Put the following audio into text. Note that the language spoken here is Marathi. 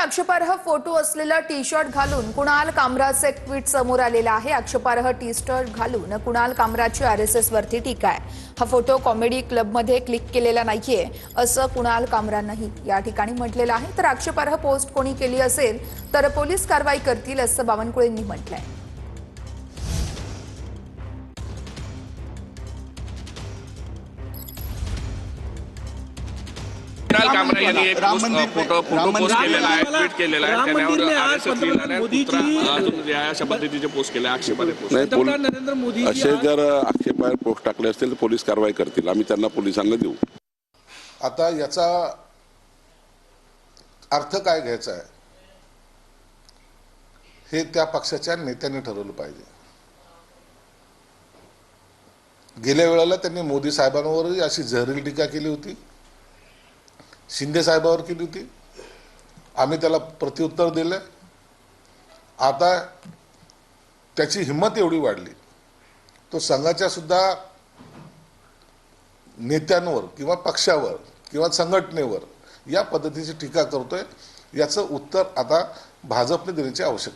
आक्षेपार्ह फोटो असलेला टी शर्ट घालून कुणाल कामराचे एक ट्विट समोर आलेला आहे। आक्षेपार्ह टी शर्ट घालून कुणाल कामराची आरएसएस वरती टीका आहे। हा फोटो कॉमेडी क्लबमध्ये क्लिक केलेला नाहीये असं कुणाल कामरांनी या ठिकाणी म्हटलेलं आहे। तर आक्षेपार्ह पोस्ट कोणी केली असेल तर पोलीस कारवाई करतील असं बावनकुळेंनी म्हटलंय। कुणाल कामरा यांनी एक फोटो पोस्ट केलेला आहे, ट्विट केलेला आहे। त्यावर आरएसएस लिहिलेला पुत्रा अजून अशा पद्धतीचे पोस्ट केले, आक्षेपार्ह पोस्ट। नरेंद्र मोदी असे जर आक्षेपार्ह पोस्ट टाकले असतील तर पोलीस कारवाई करतील, आम्ही त्यांना पोलिसांना देऊ। आता याचा अर्थ काय घ्यायचा आहे हे त्या पक्षाच्या नेत्यांनी ठरवलं पाहिजे। गेल्या वेळेला त्यांनी मोदी साहेबांवरही अशी जहरीली टीका केली होती, शिंदे साहेबांवर केली होती, आम्ही त्याला प्रत्युत्तर दिलं। आता त्याची हिंमत एवढी वाढली, तो संघाच्या सुद्धा नेत्यांवर किंवा पक्षावर किंवा संघटनेवर या पद्धतीची टीका करतोय। याचं उत्तर आता भाजपने देण्याची आवश्यकता